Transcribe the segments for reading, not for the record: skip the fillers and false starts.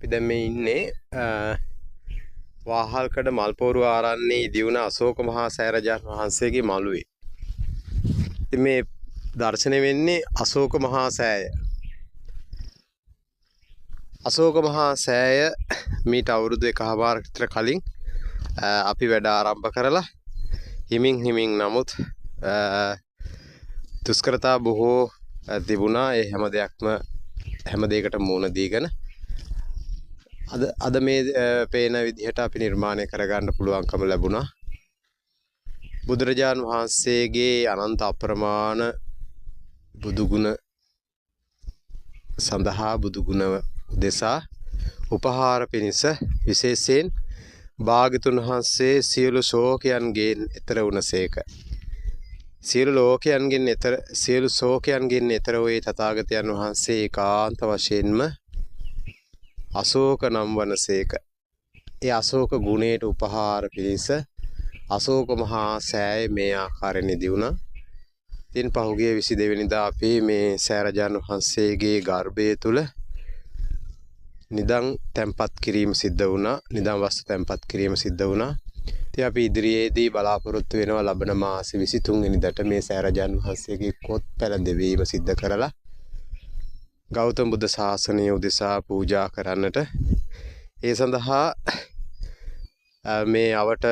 අපි දැන් මේ ඉන්නේ වාහල්කඩ මල්පෝරුව ආරණ්‍යයේ ඉදිවුණ අශෝක මහා සෑරජාණන් වහන්සේගේ මළුවේ. ඉතින් මේ දර්ශනය වෙන්නේ අශෝක මහා සෑය. අශෝක මහා සෑය මීට අවුරුදු 1කමාරකට විතර කලින් අපි වැඩ ආරම්භ කරලා හිමින් නමුත් දුෂ්කරතා බොහෝ තිබුණා. ඒ හැම දෙයකටම මුහුණ දීගෙන අද මේ පේන විදිහට අපි නිර්මාණය කරගන්න පුළුවන්කම ලැබුණා. බුදුරජාණන් වහන්සේගේ අනන්ත අප්‍රමාණ බුදුගුණ සඳහා බුදුගුණ උදෙසා උපහාර පිණිස විශේෂයෙන් භාග්‍යතුන් වහන්සේ සියලු ශෝකයන්ගෙන් එතර වුණසේක. සියලු ශෝකයන්ගෙන් එතර වූ තථාගතයන් වහන්සේ ඒකාන්ත වශයෙන්ම අශෝක නම් වනසේක. ඒ අශෝක ගුණයට උපහාර පිණිස අශෝක මහා සෑය මේ ආකාරයෙන් නිදි වුණා. ඉතින් පහුගිය 22 වෙනිදා අපි මේ සෑරජාණන් වහන්සේගේ ගර්භය තුල නිදන් තැන්පත් කිරීම සිද්ධ වුණා. නිදන් වස්තු තැන්පත් කිරීම සිද්ධ වුණා. ඉතින් අපි ඉදිරියේදී බලාපොරොත්තු වෙනවා ලබන මාස 23 වෙනිදාට මේ සෑරජාණන් වහන්සේගේ කොත් පැලඳවීම සිද්ධ කරලා ගෞතම බුද්ධ ශාසනය උදෙසා පූජා කරන්නට. ඒ සඳහා මේ අවට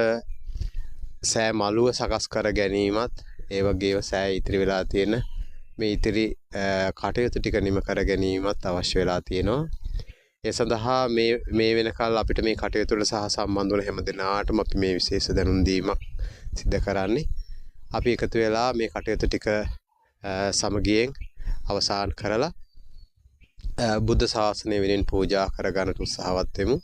සෑ මළුව සකස් කර ගැනීමත් ඒ වගේම සෑ ඉතිරි වෙලා තියෙන මේ ඉතිරි කටයුතු ටික නිම කර ගැනීමත් අවශ්‍ය වෙලා තියෙනවා. ඒ සඳහා මේ වෙනකල් අපිට මේ කටයුතු වල සහ සම්බන්ධ වන හැම දෙනාටම අපි මේ විශේෂ දැනුම් දීමක් සිදු කරන්නේ. අපි එකතු වෙලා මේ කටයුතු ටික සමගියෙන් අවසන් කරලා බුද්ධ ශාසනය වෙනුවෙන් පූජා කරගන්නට උත්සාහවත් වෙමු.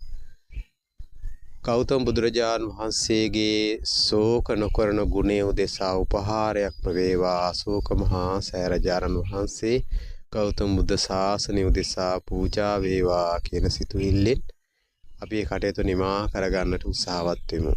ගෞතම බුදුරජාණන් වහන්සේගේ ශෝක නොකරන ගුණය උදෙසා උපහාරයක් වේවා අශෝක මහා සෑරජාණන් වහන්සේ ගෞතම බුද්ධ ශාසනය උදෙසා පූජා වේවා කියන සිතුවිල්ලෙන් අපි මේ කටයුතු නිමා කරගන්නට උත්සාහවත් වෙමු.